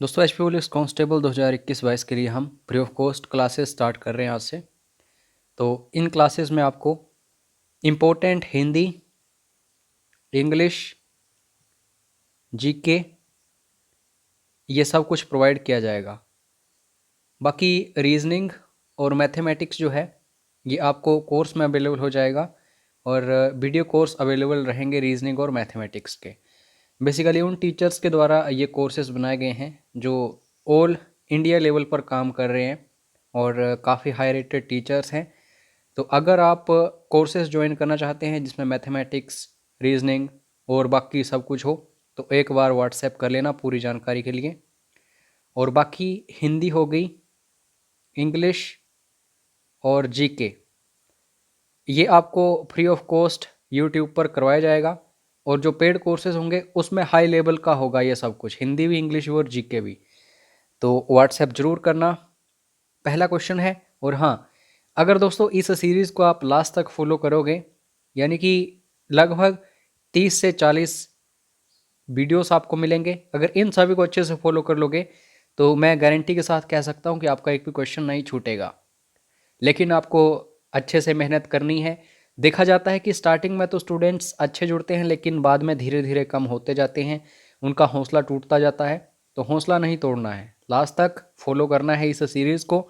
दोस्तों HP police constable 2021-22 के लिए हम free of cost classes start कर रहे हैं आज से। तो इन क्लासेस में आपको इम्पोर्टेंट हिंदी, इंग्लिश, जीके ये सब कुछ प्रोवाइड किया जाएगा। बाकी रीजनिंग और मैथमेटिक्स जो है ये आपको कोर्स में अवेलेबल हो जाएगा और वीडियो कोर्स अवेलेबल रहेंगे रीजनिंग और मैथमेटिक्स के। बेसिकली उन टीचर्स के द्वारा ये कोर्सेज बनाए गए हैं जो ऑल इंडिया लेवल पर काम कर रहे हैं और काफ़ी हाई रेटेड टीचर्स हैं। तो अगर आप कोर्सेज ज्वाइन करना चाहते हैं जिसमें मैथमेटिक्स, रीजनिंग और बाकी सब कुछ हो तो एक बार व्हाट्सएप कर लेना पूरी जानकारी के लिए। और बाकी हिंदी हो गई, इंग्लिश और जीके ये आपको फ्री ऑफ कॉस्ट यूट्यूब पर करवाया जाएगा और जो पेड कोर्सेज होंगे उसमें हाई लेवल का होगा ये सब कुछ, हिंदी भी, इंग्लिश भी और जीके भी। तो व्हाट्सएप ज़रूर करना, पहला क्वेश्चन है। और हाँ, अगर दोस्तों इस सीरीज़ को आप लास्ट तक फॉलो करोगे यानी कि लगभग 30 से 40 वीडियोस आपको मिलेंगे, अगर इन सभी को अच्छे से फॉलो कर लोगे तो मैं गारंटी के साथ कह सकता हूँ कि आपका एक भी क्वेश्चन नहीं छूटेगा। लेकिन आपको अच्छे से मेहनत करनी है। देखा जाता है कि स्टार्टिंग में तो स्टूडेंट्स अच्छे जुड़ते हैं लेकिन बाद में धीरे धीरे कम होते जाते हैं, उनका हौसला टूटता जाता है। तो हौसला नहीं तोड़ना है, लास्ट तक फॉलो करना है इस सीरीज़ को।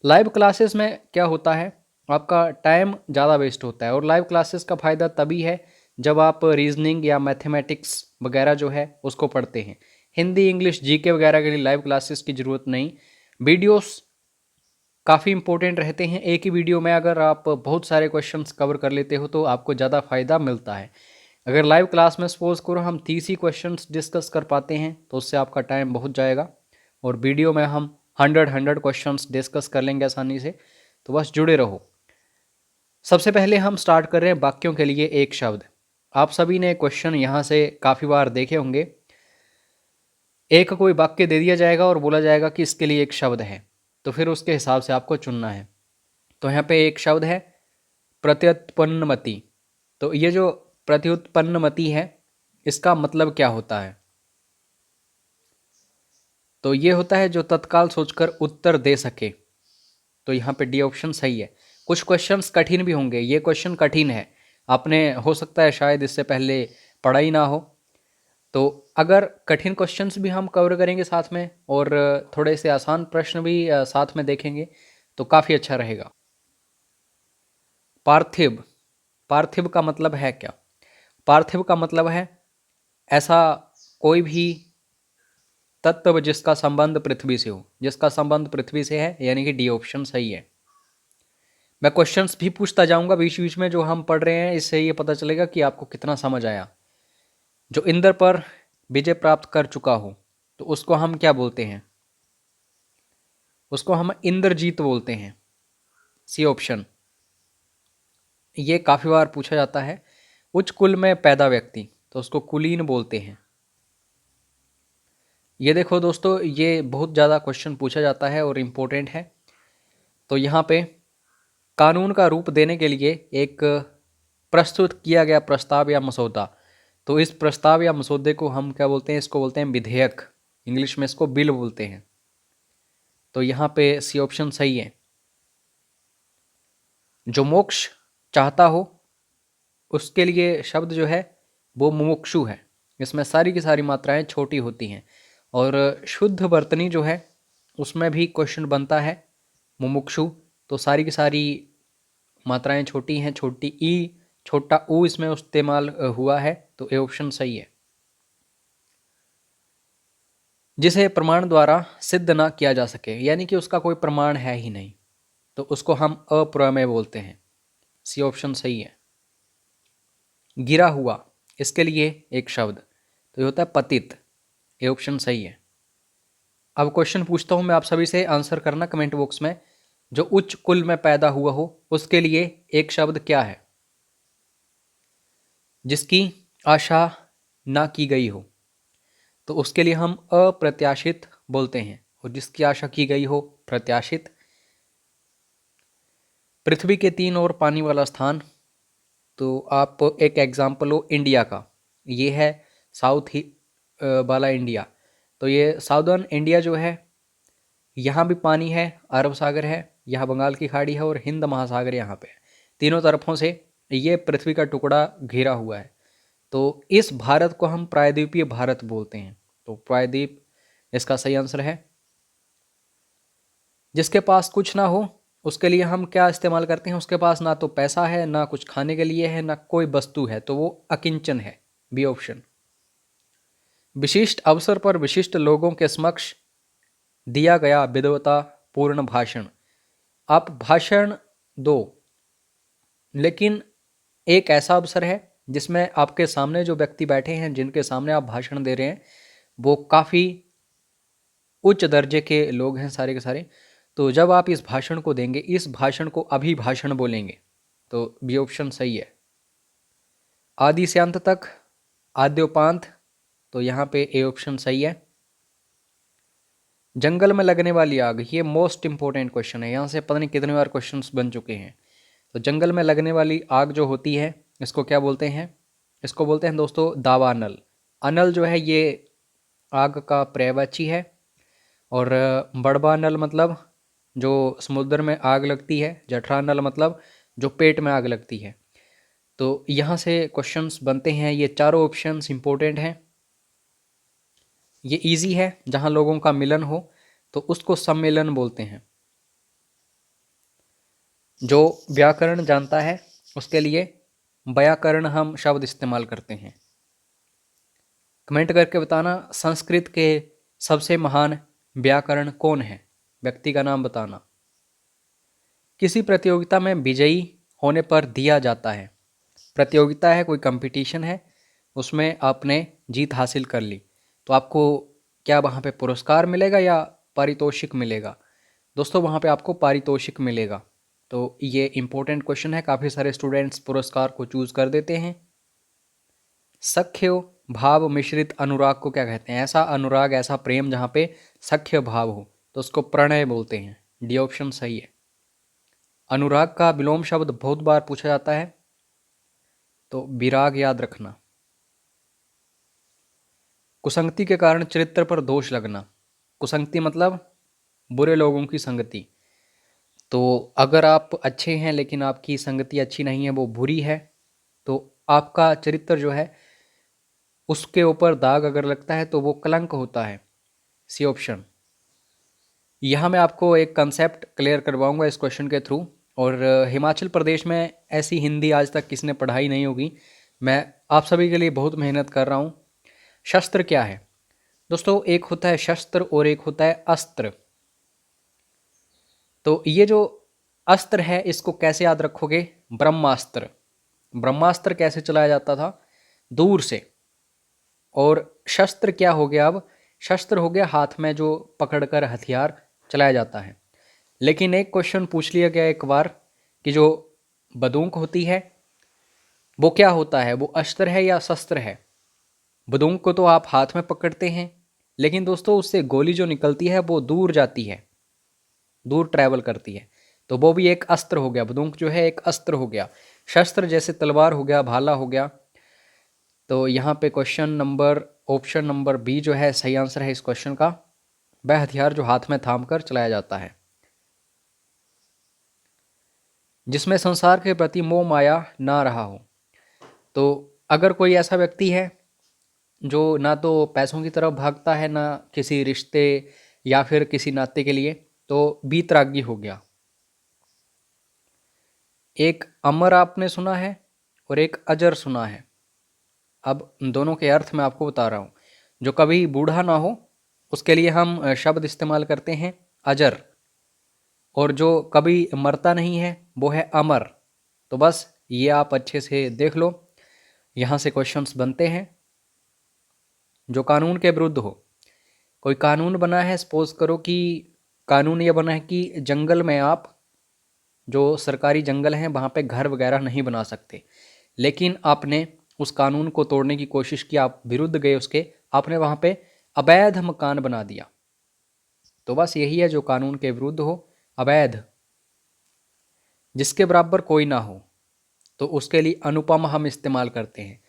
लाइव क्लासेस में क्या होता है, आपका टाइम ज़्यादा वेस्ट होता है और लाइव क्लासेस का फ़ायदा तभी है जब आप रीजनिंग या मैथमेटिक्स वगैरह जो है उसको पढ़ते हैं। हिंदी, इंग्लिश, जीके वगैरह के लिए लाइव क्लासेस की ज़रूरत नहीं। वीडियोस काफ़ी इंपॉर्टेंट रहते हैं। एक ही वीडियो में अगर आप बहुत सारे क्वेश्चंस कवर कर लेते हो तो आपको ज़्यादा फ़ायदा मिलता है। अगर लाइव क्लास में सपोज करो हम 30 ही क्वेश्चंस डिस्कस कर पाते हैं तो उससे आपका टाइम बहुत जाएगा और वीडियो में हम 100 क्वेश्चंस डिस्कस कर लेंगे आसानी से। तो बस जुड़े रहो। सबसे पहले हम स्टार्ट कर रहे हैं वाक्यों के लिए एक शब्द। आप सभी ने क्वेश्चन यहाँ से काफ़ी बार देखे होंगे। एक कोई वाक्य दे दिया जाएगा और बोला जाएगा कि इसके लिए एक शब्द है, तो फिर उसके हिसाब से आपको चुनना है। तो यहाँ पे एक शब्द है प्रत्युत्पन्नमति। तो ये जो प्रत्युत्पन्नमति है इसका मतलब क्या होता है? तो ये होता है जो तत्काल सोचकर उत्तर दे सके। तो यहाँ पे डी ऑप्शन सही है। कुछ क्वेश्चंस कठिन भी होंगे, ये क्वेश्चन कठिन है, आपने हो सकता है शायद इससे पहले पढ़ा ही ना हो। तो अगर कठिन क्वेश्चंस भी हम कवर करेंगे साथ में और थोड़े से आसान प्रश्न भी साथ में देखेंगे तो काफ़ी अच्छा रहेगा। पार्थिव, पार्थिव का मतलब है क्या? पार्थिव का मतलब है ऐसा कोई भी तत्व जिसका संबंध पृथ्वी से हो, जिसका संबंध पृथ्वी से है, यानी कि डी ऑप्शन सही है। मैं क्वेश्चंस भी पूछता जाऊंगा बीच बीच में जो हम पढ़ रहे हैं, इससे ये पता चलेगा कि आपको कितना समझ आया। जो इंद्र पर विजय प्राप्त कर चुका हो तो उसको हम क्या बोलते हैं? उसको हम इंद्रजीत बोलते हैं, सी ऑप्शन। ये काफ़ी बार पूछा जाता है। उच्च कुल में पैदा व्यक्ति तो उसको कुलीन बोलते हैं। ये देखो दोस्तों, ये बहुत ज़्यादा क्वेश्चन पूछा जाता है और इम्पोर्टेंट है। तो यहाँ पे कानून का रूप देने के लिए एक प्रस्तुत किया गया प्रस्ताव या मसौदा, तो इस प्रस्ताव या मसौदे को हम क्या बोलते हैं? इसको बोलते हैं विधेयक, इंग्लिश में इसको बिल बोलते हैं। तो यहाँ पे सी ऑप्शन सही है। जो मोक्ष चाहता हो उसके लिए शब्द जो है वो मुमुक्षु है। इसमें सारी की सारी मात्राएं छोटी होती हैं और शुद्ध वर्तनी जो है उसमें भी क्वेश्चन बनता है मुमुक्षु। तो सारी की सारी मात्राएं छोटी हैं, छोटी ई छोटा ऊ इसमें इस्तेमाल हुआ है, तो ए ऑप्शन सही है। जिसे प्रमाण द्वारा सिद्ध ना किया जा सके, यानी कि उसका कोई प्रमाण है ही नहीं, तो उसको हम अप्रमेय बोलते हैं। सी ऑप्शन सही है। गिरा हुआ, इसके लिए एक शब्द, तो ये होता है पतित। ये ऑप्शन सही है। अब क्वेश्चन पूछता हूं मैं आप सभी से, आंसर करना कमेंट बॉक्स में। जो उच्च कुल में पैदा हुआ हो उसके लिए एक शब्द क्या है? जिसकी आशा ना की गई हो तो उसके लिए हम अप्रत्याशित बोलते हैं, और जिसकी आशा की गई हो प्रत्याशित। पृथ्वी के तीन और पानी वाला स्थान, तो आप एक एग्जाम्पल हो इंडिया का, ये है साउथ ही वाला इंडिया। तो ये साउदर्न इंडिया जो है, यहाँ भी पानी है, अरब सागर है, यहाँ बंगाल की खाड़ी है और हिंद महासागर यहाँ पे है। तीनों तरफों से ये पृथ्वी का टुकड़ा घिरा हुआ है। तो इस भारत को हम प्रायद्वीपीय भारत बोलते हैं। तो प्रायद्वीप इसका सही आंसर है। जिसके पास कुछ ना हो उसके लिए हम क्या इस्तेमाल करते हैं? उसके पास ना तो पैसा है, ना कुछ खाने के लिए है, ना कोई वस्तु है, तो वो अकिंचन है। B option. विशिष्ट अवसर पर विशिष्ट लोगों के समक्ष दिया गया विद्वता पूर्ण भाषण। आप भाषण दो, लेकिन एक ऐसा अवसर है जिसमें आपके सामने जो व्यक्ति बैठे हैं, जिनके सामने आप भाषण दे रहे हैं, वो काफ़ी उच्च दर्जे के लोग हैं सारे के सारे। तो जब आप इस भाषण को देंगे, इस भाषण को अभिभाषण बोलेंगे। तो बी ऑप्शन सही है। आदि से अंत तक, आद्योपांत, तो यहाँ पे ए ऑप्शन सही है। जंगल में लगने वाली आग, ये मोस्ट इंपॉर्टेंट क्वेश्चन है। यहाँ से पता नहीं कितने बार क्वेश्चंस बन चुके हैं। तो जंगल में लगने वाली आग जो होती है, इसको क्या बोलते हैं? इसको बोलते हैं दोस्तों दावानल। अनल जो है ये आग का पर्यायवाची है। और बड़बा नल मतलब जो समुद्र में आग लगती है, जठरा नल मतलब जो पेट में आग लगती है। तो यहाँ से क्वेश्चंस बनते हैं। ये चारों ऑप्शंस इंपॉर्टेंट हैं। ये इजी है, जहाँ लोगों का मिलन हो तो उसको सम्मेलन बोलते हैं। जो व्याकरण जानता है उसके लिए व्याकरण हम शब्द इस्तेमाल करते हैं। कमेंट करके बताना संस्कृत के सबसे महान व्याकरण कौन है, व्यक्ति का नाम बताना। किसी प्रतियोगिता में विजयी होने पर दिया जाता है। प्रतियोगिता है, कोई कंपटीशन है, उसमें आपने जीत हासिल कर ली तो आपको क्या वहाँ पे पुरस्कार मिलेगा या पारितोषिक मिलेगा? दोस्तों वहाँ पे आपको पारितोषिक मिलेगा। तो ये इम्पोर्टेंट क्वेश्चन है, काफ़ी सारे स्टूडेंट्स पुरस्कार को चूज कर देते हैं। सख्य भाव मिश्रित अनुराग को क्या कहते हैं? ऐसा अनुराग, ऐसा प्रेम जहाँ पे सख्य भाव हो तो उसको प्रणय बोलते हैं। डी ऑप्शन सही है। अनुराग का विलोम शब्द बहुत बार पूछा जाता है, तो विराग याद रखना। कुसंगति के कारण चरित्र पर दोष लगना। कुसंगति मतलब बुरे लोगों की संगति। तो अगर आप अच्छे हैं लेकिन आपकी संगति अच्छी नहीं है, वो बुरी है, तो आपका चरित्र जो है उसके ऊपर दाग अगर लगता है तो वो कलंक होता है। C option. यहाँ मैं आपको एक कंसेप्ट क्लियर करवाऊंगा इस क्वेश्चन के थ्रू। और हिमाचल प्रदेश में ऐसी हिंदी आज तक किसी ने पढ़ाई नहीं होगी। मैं आप सभी के लिए बहुत मेहनत कर रहा हूँ। शस्त्र क्या है दोस्तों? एक होता है शस्त्र और एक होता है अस्त्र। तो ये जो अस्त्र है इसको कैसे याद रखोगे? ब्रह्मास्त्र। ब्रह्मास्त्र कैसे चलाया जाता था? दूर से। और शस्त्र क्या हो गया? अब शस्त्र हो गया हाथ में जो पकड़कर हथियार चलाया जाता है। लेकिन एक क्वेश्चन पूछ लिया गया एक बार कि जो बंदूक होती है वो क्या होता है? वो अस्त्र है या शस्त्र है? बंदूक को तो आप हाथ में पकड़ते हैं, लेकिन दोस्तों उससे गोली जो निकलती है वो दूर जाती है, दूर ट्रैवल करती है, तो वो भी एक अस्त्र हो गया। बंदूक जो है एक अस्त्र हो गया। शस्त्र जैसे तलवार हो गया, भाला हो गया। तो यहाँ पे ऑप्शन नंबर बी जो है सही आंसर है इस क्वेश्चन का। वह हथियार जो हाथ में थाम कर चलाया जाता है। जिसमें संसार के प्रति मोह माया ना रहा हो। तो अगर कोई ऐसा व्यक्ति है जो ना तो पैसों की तरफ भागता है, ना किसी रिश्ते या फिर किसी नाते के लिए, तो बीतरागी हो गया। एक अमर आपने सुना है और एक अजर सुना है। अब दोनों के अर्थ मैं आपको बता रहा हूँ। जो कभी बूढ़ा ना हो उसके लिए हम शब्द इस्तेमाल करते हैं अजर, और जो कभी मरता नहीं है वो है अमर। तो बस ये आप अच्छे से देख लो। यहाँ से क्वेश्चंस बनते हैं। जो कानून के विरुद्ध हो। कोई कानून बना है, सपोज करो कि कानून ये बना है कि जंगल में आप, जो सरकारी जंगल हैं वहाँ पे घर वगैरह नहीं बना सकते, लेकिन आपने उस कानून को तोड़ने की कोशिश की, आप विरुद्ध गए उसके, आपने वहाँ पे अवैध मकान बना दिया। तो बस यही है जो कानून के विरुद्ध हो, अवैध। जिसके बराबर कोई ना हो, तो उसके लिए अनुपम हम इस्तेमाल करते हैं।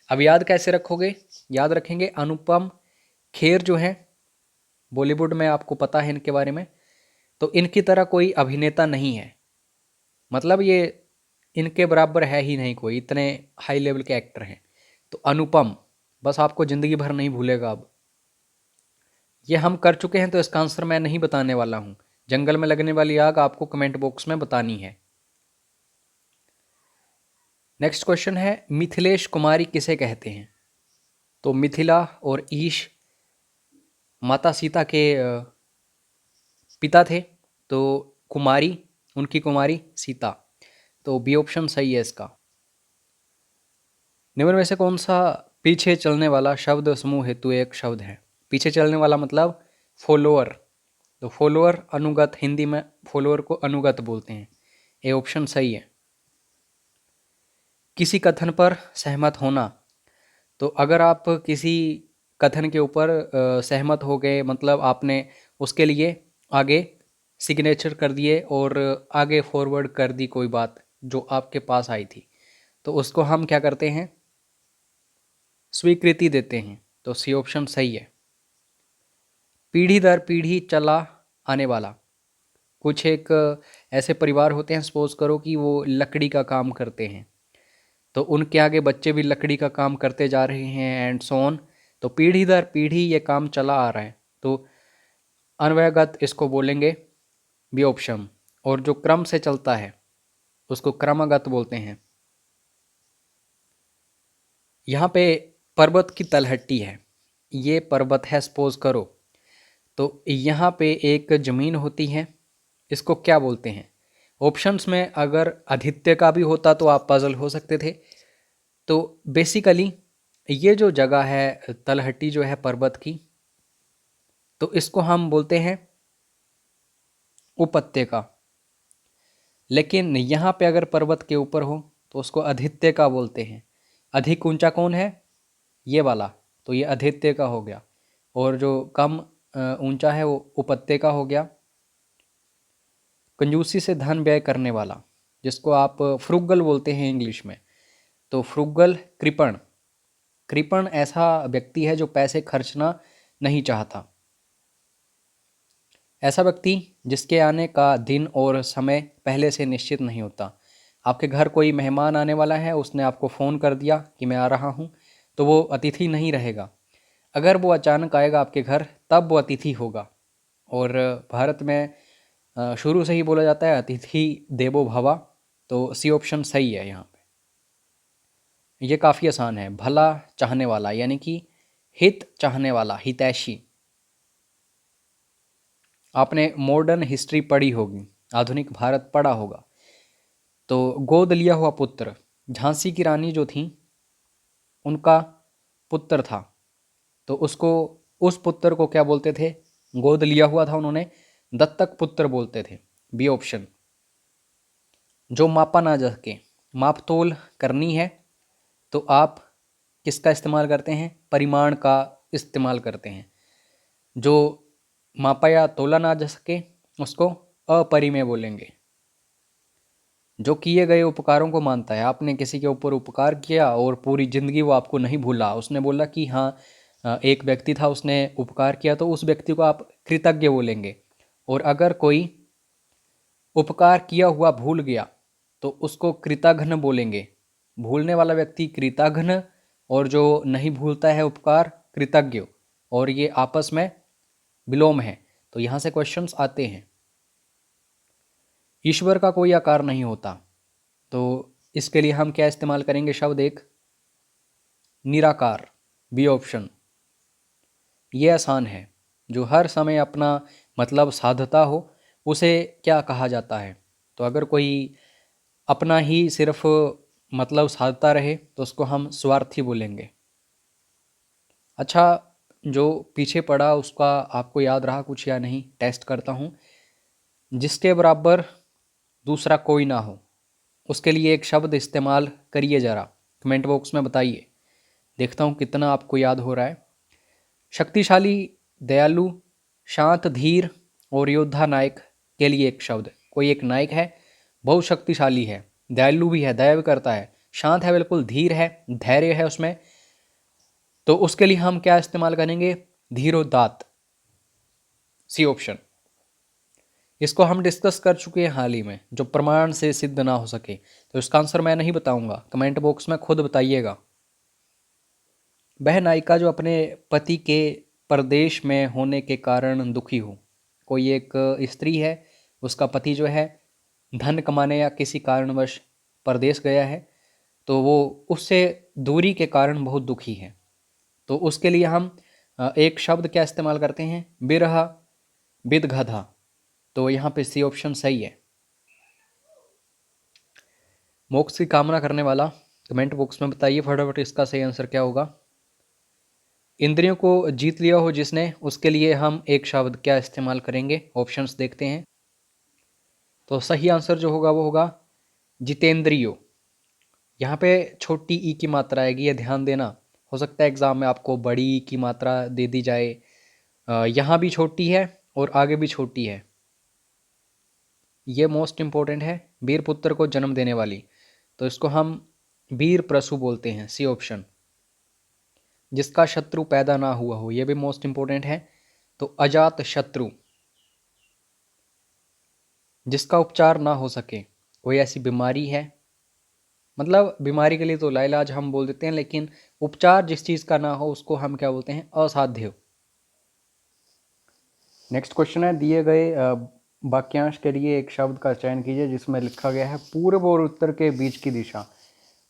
अब याद कैसे रखोगे? याद रखेंगे अनुपम खेर जो है बॉलीवुड में आपको पता है इनके बारे में। तो इनकी तरह कोई अभिनेता नहीं है, मतलब ये इनके बराबर है ही नहीं कोई, इतने हाई लेवल के एक्टर हैं। तो अनुपम बस आपको ज़िंदगी भर नहीं भूलेगा अब। ये हम कर चुके हैं तो इसका आंसर मैं नहीं बताने वाला हूँ। जंगल में लगने वाली आग आपको कमेंट बॉक्स में बतानी है। नेक्स्ट क्वेश्चन है, मिथिलेश कुमारी किसे कहते हैं? तो मिथिला और ईश माता सीता के पिता थे, तो कुमारी, उनकी कुमारी सीता। तो बी ऑप्शन सही है इसका। निम्न में से कौन सा पीछे चलने वाला शब्द समूह हेतु एक शब्द है? पीछे चलने वाला मतलब फॉलोअर। तो फॉलोअर अनुगत, हिंदी में फॉलोअर को अनुगत बोलते हैं। ए ऑप्शन सही है। किसी कथन पर सहमत होना। तो अगर आप किसी कथन के ऊपर सहमत हो गए, मतलब आपने उसके लिए आगे सिग्नेचर कर दिए और आगे फॉरवर्ड कर दी कोई बात जो आपके पास आई थी, तो उसको हम क्या करते हैं? स्वीकृति देते हैं। तो सी ऑप्शन सही है। पीढ़ी दर पीढ़ी चला आने वाला। कुछ एक ऐसे परिवार होते हैं, सपोज करो कि वो लकड़ी का काम करते हैं, तो उनके आगे बच्चे भी लकड़ी का काम करते जा रहे हैं एंड सो ऑन। तो पीढ़ी दर पीढ़ी ये काम चला आ रहा है, तो अन्वयगत इसको बोलेंगे बी ऑप्शन। और जो क्रम से चलता है उसको क्रमागत बोलते हैं। यहाँ पे पर्वत की तलहटी है, ये पर्वत है सपोज करो, तो यहाँ पे एक ज़मीन होती है, इसको क्या बोलते हैं? ऑप्शंस में अगर आदित्य का भी होता तो आप पजल हो सकते थे। तो बेसिकली ये जो जगह है तलहटी जो है पर्वत की, तो इसको हम बोलते हैं उपत्यका। लेकिन यहाँ पे अगर पर्वत के ऊपर हो तो उसको आदित्य का बोलते हैं। अधिक ऊंचा कौन है? ये वाला, तो ये आदित्य का हो गया। और जो कम ऊंचा है वो उपत्यका हो गया। कंजूसी से धन व्यय करने वाला, जिसको आप फ्रुगल बोलते हैं इंग्लिश में, तो फ्रुगल कृपण। कृपण ऐसा व्यक्ति है जो पैसे खर्चना नहीं चाहता। ऐसा व्यक्ति जिसके आने का दिन और समय पहले से निश्चित नहीं होता। आपके घर कोई मेहमान आने वाला है, उसने आपको फ़ोन कर दिया कि मैं आ रहा हूँ, तो वो अतिथि नहीं रहेगा। अगर वो अचानक आएगा आपके घर तब वो अतिथि होगा। और भारत में शुरू से ही बोला जाता है अतिथि देवो भवा। तो सी ऑप्शन सही है यहाँ पे। ये काफ़ी आसान है। भला चाहने वाला यानी कि हित चाहने वाला, हितैषी। आपने मॉडर्न हिस्ट्री पढ़ी होगी, आधुनिक भारत पढ़ा होगा। तो गोद लिया हुआ पुत्र, झांसी की रानी जो थी उनका पुत्र था, तो उसको, उस पुत्र को क्या बोलते थे? गोद लिया हुआ था उन्होंने, दत्तक पुत्र बोलते थे। B option. जो मापा ना जा सके, माप तोल करनी है तो आप किसका इस्तेमाल करते हैं? परिमाण का इस्तेमाल करते हैं। जो मापा या तोला ना जा सके उसको अपरिमेय बोलेंगे। जो किए गए उपकारों को मानता है, आपने किसी के ऊपर उपकार किया और पूरी ज़िंदगी वो आपको नहीं भूला, उसने बोला कि हाँ एक व्यक्ति था उसने उपकार किया, तो उस व्यक्ति को आप कृतज्ञ बोलेंगे। और अगर कोई उपकार किया हुआ भूल गया तो उसको कृतघ्न बोलेंगे। भूलने वाला व्यक्ति कृतघ्न, और जो नहीं भूलता है उपकार कृतज्ञ। और ये आपस में विलोम है। तो यहाँ से क्वेश्चंस आते हैं। ईश्वर का कोई आकार नहीं होता, तो इसके लिए हम क्या इस्तेमाल करेंगे शब्द? एक निराकार। B option. ये आसान है। जो हर समय अपना मतलब साधता हो उसे क्या कहा जाता है? तो अगर कोई अपना ही सिर्फ मतलब साधता रहे तो उसको हम स्वार्थी बोलेंगे। अच्छा, जो पीछे पड़ा उसका आपको याद रहा कुछ या नहीं? टेस्ट करता हूँ। जिसके बराबर दूसरा कोई ना हो, उसके लिए एक शब्द इस्तेमाल करिए ज़रा, कमेंट बॉक्स में बताइए। देखता हूँ कितना आपको याद हो रहा है। शक्तिशाली, दयालु, शांत, धीर और योद्धा नायक के लिए एक शब्द। कोई एक नायक है, बहुत शक्तिशाली है, दयालु भी है, दया भी करता है, शांत है बिल्कुल, धीर है, धैर्य है उसमें, तो उसके लिए हम क्या इस्तेमाल करेंगे? धीरोदात्त। C option. इसको हम डिस्कस कर चुके हैं हाल ही में, जो प्रमाण से सिद्ध ना हो सके। तो इसका आंसर मैं नहीं बताऊंगा, कमेंट बॉक्स में खुद बताइएगा। वह नायिका जो अपने पति के परदेश में होने के कारण दुखी हो। कोई एक स्त्री है, उसका पति जो है धन कमाने या किसी कारणवश परदेश गया है, तो वो उससे दूरी के कारण बहुत दुखी है। तो उसके लिए हम एक शब्द क्या इस्तेमाल करते हैं, बिरह बिदघधा। तो यहाँ पे सी ऑप्शन सही है। मोक्ष की कामना करने वाला कमेंट बॉक्स में बताइए फटाफट इसका सही आंसर क्या होगा। इंद्रियों को जीत लिया हो जिसने, उसके लिए हम एक शब्द क्या इस्तेमाल करेंगे, ऑप्शंस देखते हैं। तो सही आंसर जो होगा वो होगा जितेंद्रियो। यहाँ पे छोटी ई की मात्रा आएगी, ये ध्यान देना। हो सकता है एग्जाम में आपको बड़ी ई की मात्रा दे दी जाए। यहाँ भी छोटी है और आगे भी छोटी है। ये मोस्ट इंपॉर्टेंट है, वीर पुत्र को जन्म देने वाली। तो इसको हम वीर प्रसू बोलते हैं, सी ऑप्शन। जिसका शत्रु पैदा ना हुआ हो, ये भी मोस्ट इंपॉर्टेंट है। तो अजात शत्रु। जिसका उपचार ना हो सके, कोई ऐसी बीमारी है, मतलब बीमारी के लिए तो लाइलाज हम बोल देते हैं, लेकिन उपचार जिस चीज़ का ना हो उसको हम क्या बोलते हैं, असाध्य। नेक्स्ट क्वेश्चन है, दिए गए वाक्यांश के लिए एक शब्द का चयन कीजिए जिसमें लिखा गया है पूर्व और उत्तर के बीच की दिशा।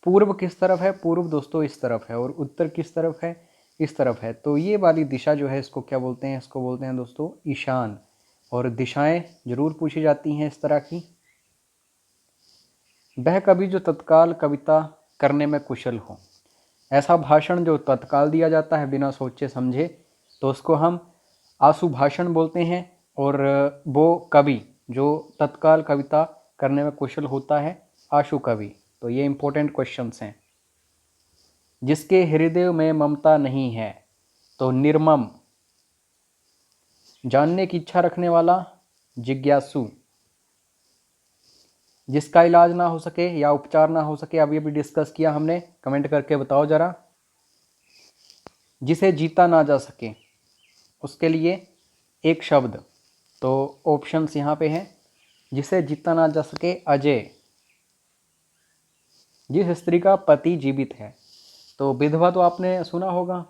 पूर्व किस तरफ है, पूर्व दोस्तों इस तरफ है, और उत्तर किस तरफ है, इस तरफ है। तो ये वाली दिशा जो है इसको क्या बोलते हैं, इसको बोलते हैं दोस्तों ईशान। और दिशाएं जरूर पूछी जाती हैं इस तरह की। वह कवि जो तत्काल कविता करने में कुशल हो। ऐसा भाषण जो तत्काल दिया जाता है बिना सोचे समझे, तो उसको हम आशु भाषण बोलते हैं। और वो कवि जो तत्काल कविता करने में कुशल होता है, आशु कवि। तो ये इंपॉर्टेंट क्वेश्चंस हैं। जिसके हृदय में ममता नहीं है, तो निर्मम। जानने की इच्छा रखने वाला, जिज्ञासु। जिसका इलाज ना हो सके या उपचार ना हो सके, अभी अभी डिस्कस किया हमने, कमेंट करके बताओ जरा। जिसे जीता ना जा सके, उसके लिए एक शब्द। तो ऑप्शंस यहाँ पे हैं। जिसे जीता ना जा सके, अजय। जिस स्त्री का पति जीवित है, तो विधवा तो आपने सुना होगा,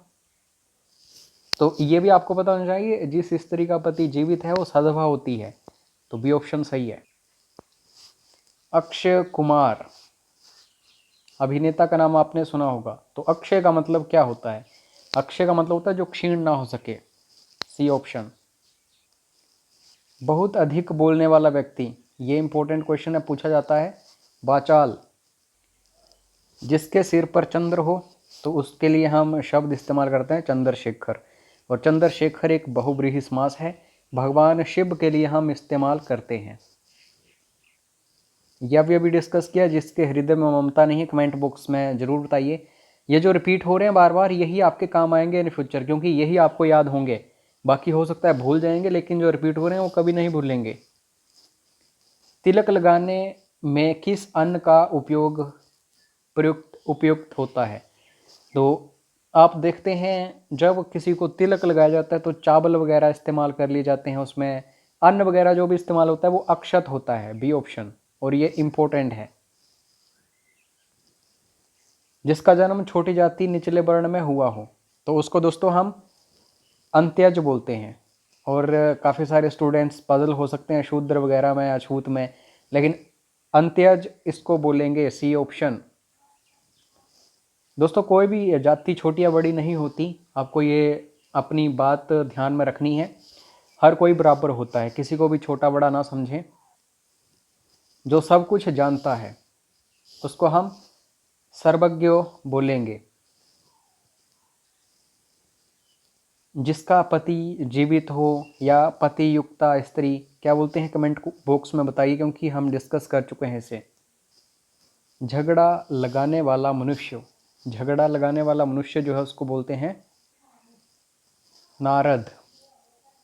तो ये भी आपको पता होना चाहिए, जिस स्त्री का पति जीवित है वो सधवा होती है। तो बी ऑप्शन सही है। अक्षय कुमार, अभिनेता का नाम आपने सुना होगा। तो अक्षय का मतलब क्या होता है, अक्षय का मतलब होता है जो क्षीण ना हो सके, सी ऑप्शन। बहुत अधिक बोलने वाला व्यक्ति, ये इंपॉर्टेंट क्वेश्चन है, पूछा जाता है। वाचाल। जिसके सिर पर चंद्र हो, तो उसके लिए हम शब्द इस्तेमाल करते हैं चंद्रशेखर। और चंद्रशेखर एक बहुब्रीहि समास है, भगवान शिव के लिए हम इस्तेमाल करते हैं। यह भी अभी डिस्कस किया। जिसके हृदय में ममता नहीं है, कमेंट बॉक्स में जरूर बताइए। ये जो रिपीट हो रहे हैं बार बार, यही आपके काम आएंगे इन फ्यूचर, क्योंकि यही आपको याद होंगे। बाकी हो सकता है भूल जाएंगे, लेकिन जो रिपीट हो रहे हैं वो कभी नहीं भूलेंगे। तिलक लगाने में किस अन्न का उपयुक्त होता है। तो आप देखते हैं जब किसी को तिलक लगाया जाता है तो चावल वगैरह इस्तेमाल कर लिए जाते हैं, उसमें अन्न वगैरह जो भी इस्तेमाल होता है वो अक्षत होता है, बी ऑप्शन। और ये इंपॉर्टेंट है। जिसका जन्म छोटी जाति निचले वर्ण में हुआ हो, तो उसको दोस्तों हम अंत्यज बोलते हैं। और काफ़ी सारे स्टूडेंट्स पजल हो सकते हैं शूद्र वगैरह में, अछूत में, लेकिन अंत्यज इसको बोलेंगे, सी ऑप्शन। दोस्तों कोई भी जाति छोटी या बड़ी नहीं होती, आपको ये अपनी बात ध्यान में रखनी है। हर कोई बराबर होता है, किसी को भी छोटा बड़ा ना समझें। जो सब कुछ जानता है उसको हम सर्वज्ञ बोलेंगे। जिसका पति जीवित हो या पति युक्ता स्त्री, क्या बोलते हैं कमेंट बॉक्स में बताइए, क्योंकि हम डिस्कस कर चुके हैं इसे। झगड़ा लगाने वाला मनुष्य, झगड़ा लगाने वाला मनुष्य जो है उसको बोलते हैं नारद।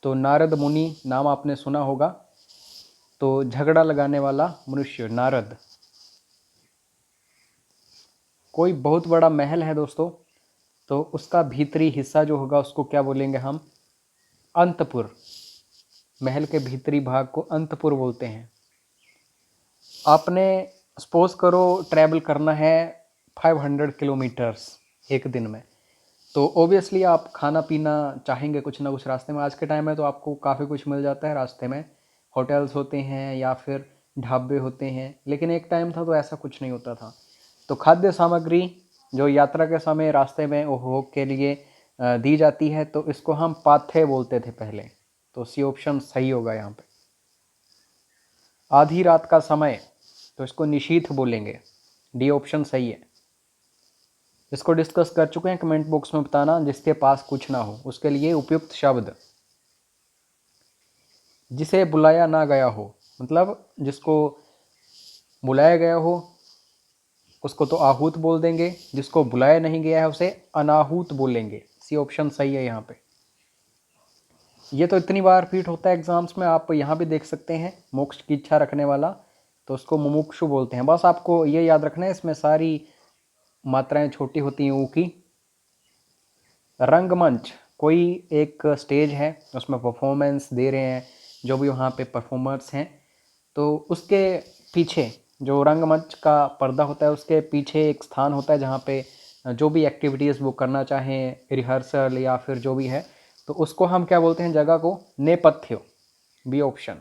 तो नारद मुनि नाम आपने सुना होगा। तो झगड़ा लगाने वाला मनुष्य नारद। कोई बहुत बड़ा महल है दोस्तों, तो उसका भीतरी हिस्सा जो होगा उसको क्या बोलेंगे हम, अंतपुर। महल के भीतरी भाग को अंतपुर बोलते हैं। आपने सपोज करो ट्रैवल करना है 500 किलोमीटर्स एक दिन में, तो ओबियसली आप खाना पीना चाहेंगे कुछ ना कुछ रास्ते में। आज के टाइम में तो आपको काफ़ी कुछ मिल जाता है रास्ते में, होटल्स होते हैं या फिर ढाबे होते हैं, लेकिन एक टाइम था तो ऐसा कुछ नहीं होता था। तो खाद्य सामग्री जो यात्रा के समय रास्ते में उपभोग के लिए दी जाती है, तो इसको हम पाथे बोलते थे पहले। तो सी ऑप्शन सही होगा यहाँ पे। आधी रात का समय, तो इसको निशीथ बोलेंगे, डी ऑप्शन सही है। इसको डिस्कस कर चुके हैं, कमेंट बॉक्स में बताना जिसके पास कुछ ना हो उसके लिए उपयुक्त शब्द। जिसे बुलाया ना गया हो, मतलब जिसको बुलाया गया हो उसको तो आहूत बोल देंगे, जिसको बुलाया नहीं गया है उसे अनाहूत बोलेंगे। सी ऑप्शन सही है यहाँ पे। ये तो इतनी बार रिपीट होता है एग्जाम्स में, आप यहाँ भी देख सकते हैं, मोक्ष की इच्छा रखने वाला, तो उसको मुमुक्षु बोलते हैं। बस आपको ये याद रखना है, इसमें सारी मात्राएं छोटी होती हैं ऊ की। रंगमंच, कोई एक स्टेज है उसमें परफॉर्मेंस दे रहे हैं जो भी वहाँ पे परफॉर्मर्स हैं, तो उसके पीछे जो रंगमंच का पर्दा होता है उसके पीछे एक स्थान होता है जहाँ पे जो भी एक्टिविटीज़ वो करना चाहें, रिहर्सल या फिर जो भी है, तो उसको हम क्या बोलते हैं जगह को? नेपथ्य, बी ऑप्शन।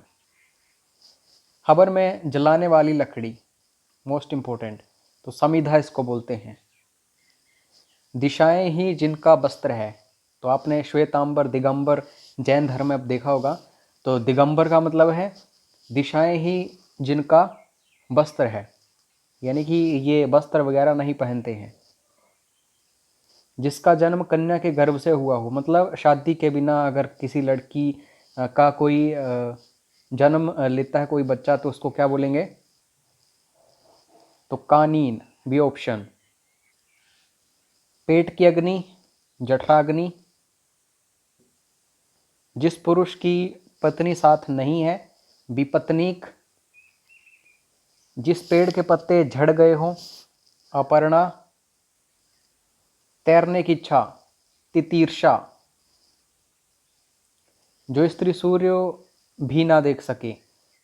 खबर में जलाने वाली लकड़ी, मोस्ट इम्पोर्टेंट, तो समिधा इसको बोलते हैं। दिशाएं ही जिनका वस्त्र है, तो आपने श्वेतांबर दिगंबर जैन धर्म में देखा होगा, तो दिगंबर का मतलब है दिशाएं ही जिनका वस्त्र है, यानी कि ये वस्त्र वगैरह नहीं पहनते हैं। जिसका जन्म कन्या के गर्भ से हुआ हो, मतलब शादी के बिना अगर किसी लड़की का कोई जन्म लेता है कोई बच्चा, तो उसको क्या बोलेंगे? तो कानीन, बी ऑप्शन। पेट की अग्नि, जठराग्नि। जिस पुरुष की पत्नी साथ नहीं है, विपत्नीक। जिस पेड़ के पत्ते झड़ गए हों, अपर्णा। तैरने की इच्छा, तितीर्षा। जो स्त्री सूर्य भी ना देख सके,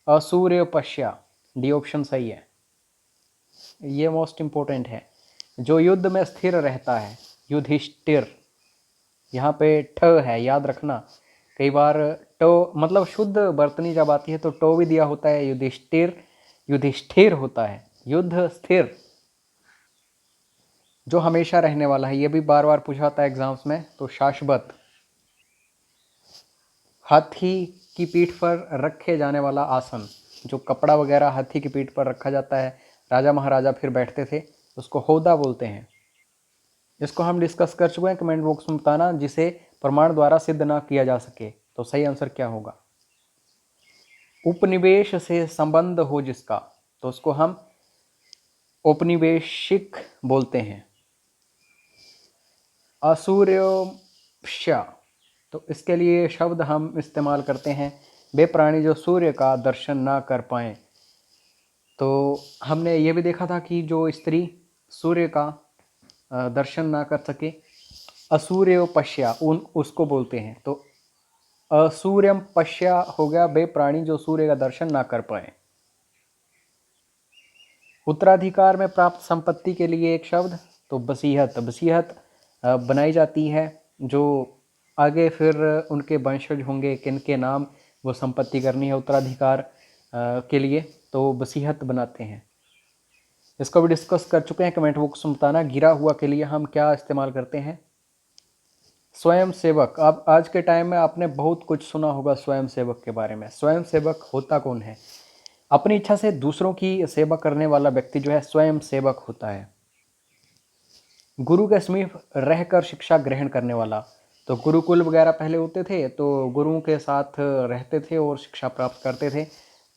असूर्य पश्या, डी ऑप्शन सही है। ये मोस्ट इंपॉर्टेंट है। जो युद्ध में स्थिर रहता है, युधिष्ठिर। यहाँ पे ठ है, याद रखना। कई बार टो मतलब शुद्ध बर्तनी जब आती है तो टो भी दिया होता है, युधिष्ठिर, युधिष्ठिर होता है, युद्ध स्थिर। जो हमेशा रहने वाला है, ये भी बार बार पूछा जाता है एग्जाम्स में, तो शाश्वत। हाथी की पीठ पर रखे जाने वाला आसन, जो कपड़ा वगैरह हाथी की पीठ पर रखा जाता है, राजा महाराजा फिर बैठते थे, उसको होदा बोलते हैं। इसको हम डिस्कस कर चुके हैं, कमेंट बॉक्स में बताना जिसे प्रमाण द्वारा सिद्ध ना किया जा सके, तो सही आंसर क्या होगा? उपनिवेश से संबंध हो जिसका, तो उसको हम औपनिवेशिक बोलते हैं। असूर्योपश्या, तो इसके लिए शब्द हम इस्तेमाल करते हैं, वे प्राणी जो सूर्य का दर्शन ना कर पाएं। तो हमने ये भी देखा था कि जो स्त्री सूर्य का दर्शन ना कर सके, असूर्योपश्या उसको बोलते हैं। तो असूर्यम पश्या हो गया वे प्राणी जो सूर्य का दर्शन ना कर पाए। उत्तराधिकार में प्राप्त संपत्ति के लिए एक शब्द, तो बसीहत। बसीहत बनाई जाती है जो आगे फिर उनके वंशज होंगे, किनके नाम वो संपत्ति करनी है उत्तराधिकार के लिए, तो बसीहत बनाते हैं। इसको भी डिस्कस कर चुके हैं, कमेंट बॉक्स में बताना। गिरा हुआ के लिए हम क्या इस्तेमाल करते हैं? स्वयं सेवक। अब आज के टाइम में आपने बहुत कुछ सुना होगा स्वयं सेवक के बारे में। स्वयं सेवक होता कौन है? अपनी इच्छा से दूसरों की सेवा करने वाला व्यक्ति जो है स्वयं सेवक होता है। गुरु के समीप रहकर शिक्षा ग्रहण करने वाला, तो गुरुकुल वगैरह पहले होते थे, तो गुरुओं के साथ रहते थे और शिक्षा प्राप्त करते थे,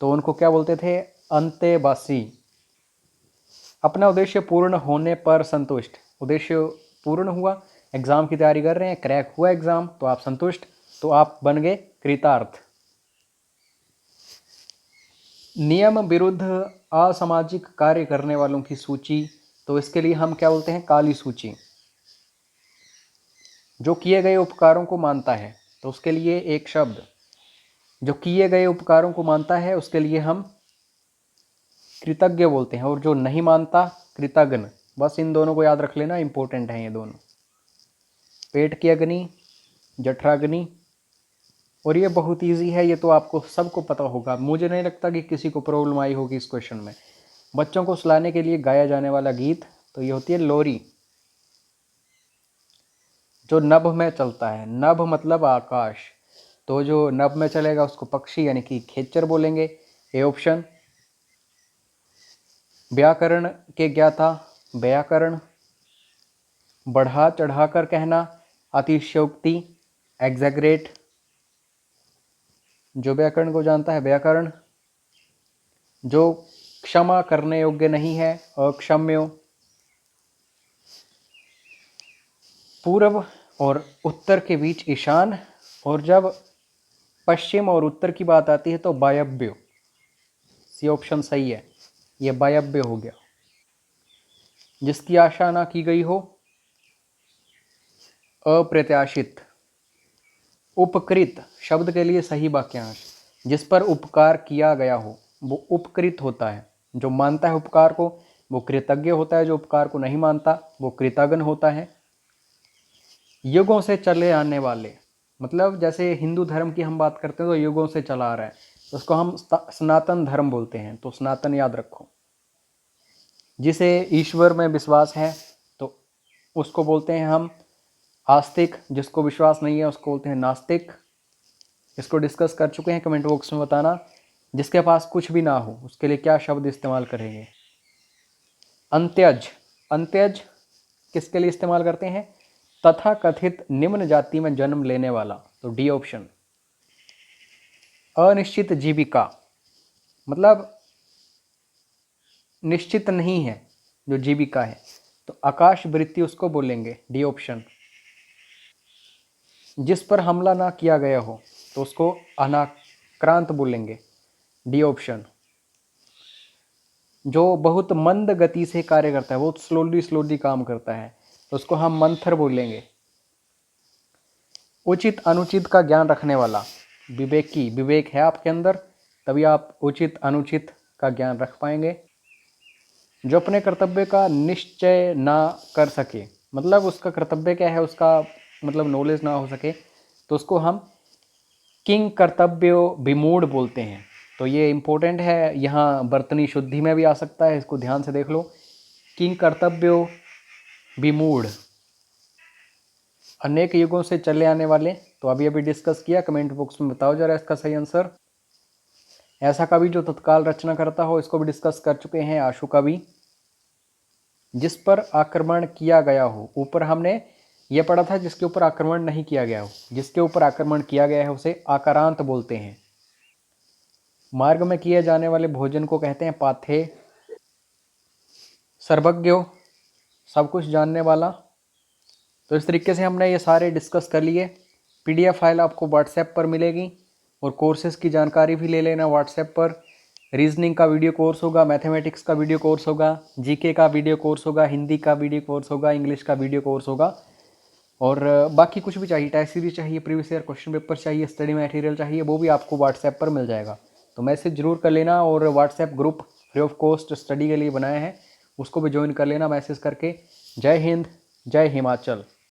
तो उनको क्या बोलते थे? अंतेवासी। अपना उद्देश्य पूर्ण होने पर संतुष्ट। उद्देश्य पूर्ण हुआ, एग्जाम की तैयारी कर रहे हैं, क्रैक हुआ एग्जाम, तो आप संतुष्ट, तो आप बन गए कृतार्थ। नियम विरुद्ध असामाजिक कार्य करने वालों की सूची, तो इसके लिए हम क्या बोलते हैं? काली सूची। जो किए गए उपकारों को मानता है, तो उसके लिए एक शब्द, जो किए गए उपकारों को मानता है उसके लिए हम कृतज्ञ बोलते हैं, और जो नहीं मानता कृतघ्न। बस इन दोनों को याद रख लेना, इंपॉर्टेंट है ये दोनों। पेट की अग्नि, जठराग्नि, और ये बहुत इजी है, ये तो आपको सबको पता होगा। मुझे नहीं लगता कि किसी को प्रॉब्लम आई होगी इस क्वेश्चन में। बच्चों को सुलाने के लिए गाया जाने वाला गीत, तो ये होती है लोरी। जो नभ में चलता है, नभ मतलब आकाश, तो जो नभ में चलेगा उसको पक्षी यानी कि खेचर बोलेंगे, ये ऑप्शन। व्याकरण के ज्ञाता व्याकरण, बढ़ा चढ़ा कर कहना, अतिशयोक्ति एग्जैगरेट। जो व्याकरण को जानता है व्याकरण। जो क्षमा करने योग्य नहीं है अक्षम्यो। पूर्व और उत्तर के बीच ईशान, और जब पश्चिम और उत्तर की बात आती है तो वायव्य। सी ऑप्शन सही है, ये वायव्य हो गया। जिसकी आशा ना की गई हो अप्रत्याशित। उपकृत शब्द के लिए सही वाक्यांश, जिस पर उपकार किया गया हो वो उपकृत होता है। जो मानता है उपकार को वो कृतज्ञ होता है, जो उपकार को नहीं मानता वो कृतघ्न होता है। युगों से चले आने वाले, मतलब जैसे हिंदू धर्म की हम बात करते हैं तो युगों से चला आ रहा है, तो उसको हम सनातन धर्म बोलते हैं, तो सनातन याद रखो। जिसे ईश्वर में विश्वास है तो उसको बोलते हैं हम आस्तिक, जिसको विश्वास नहीं है उसको बोलते हैं नास्तिक। इसको डिस्कस कर चुके हैं, कमेंट बॉक्स में बताना। जिसके पास कुछ भी ना हो उसके लिए क्या शब्द इस्तेमाल करेंगे? अंत्यज। अंत्यज किसके लिए इस्तेमाल करते हैं? तथा कथित निम्न जाति में जन्म लेने वाला, तो डी ऑप्शन। अनिश्चित जीविका, मतलब निश्चित नहीं है जो जीविका है, तो आकाश वृत्ति उसको बोलेंगे, डी ऑप्शन। जिस पर हमला ना किया गया हो तो उसको अनाक्रांत बोलेंगे, डी ऑप्शन। जो बहुत मंद गति से कार्य करता है, बहुत स्लोली स्लोली काम करता है, तो उसको हम मंथर बोलेंगे। उचित अनुचित का ज्ञान रखने वाला, विवेकी, विवेक है आपके अंदर तभी आप उचित अनुचित का ज्ञान रख पाएंगे। जो अपने कर्तव्य का निश्चय ना कर सके, मतलब उसका कर्तव्य क्या है उसका मतलब नॉलेज ना हो सके, तो उसको हम किंग कर्तव्यो विमूढ़ बोलते हैं। तो ये इंपॉर्टेंट है, यहाँ बर्तनी शुद्धि में भी आ सकता है, इसको ध्यान से देख लो। किंग कर्तव्यो विमूढ़, अनेक युगों से चले आने वाले, तो अभी अभी डिस्कस किया, कमेंट बॉक्स में बताओ जरा इसका सही आंसर। ऐसा कवि जो तत्काल रचना करता हो, इसको भी डिस्कस कर चुके हैं, आशु कवि। जिस पर आक्रमण किया गया हो, ऊपर हमने ये पढ़ा था जिसके ऊपर आक्रमण नहीं किया गया हो, जिसके ऊपर आक्रमण किया गया है उसे आकारांत बोलते हैं। मार्ग में किए जाने वाले भोजन को कहते हैं पाथे। सर्वज्ञ, सब कुछ जानने वाला। तो इस तरीके से हमने ये सारे डिस्कस कर लिए। पीडीएफ फाइल आपको व्हाट्सएप पर मिलेगी, और कोर्सेज़ की जानकारी भी ले लेना व्हाट्सएप पर। रीजनिंग का वीडियो कोर्स होगा, मैथमेटिक्स का वीडियो कोर्स होगा, जीके का वीडियो कोर्स होगा, हिंदी का वीडियो कोर्स होगा, इंग्लिश का वीडियो कोर्स होगा, और बाकी कुछ भी चाहिए, टेस्ट सीरीज चाहिए, प्रीवियस ईयर क्वेश्चन पेपर चाहिए, स्टडी मटेरियल चाहिए, वो भी आपको व्हाट्सएप पर मिल जाएगा। तो मैसेज जरूर कर लेना, और WhatsApp group free of cost study के लिए बनाया है, उसको भी ज्वाइन कर लेना मैसेज करके। जय हिंद, जय हिमाचल।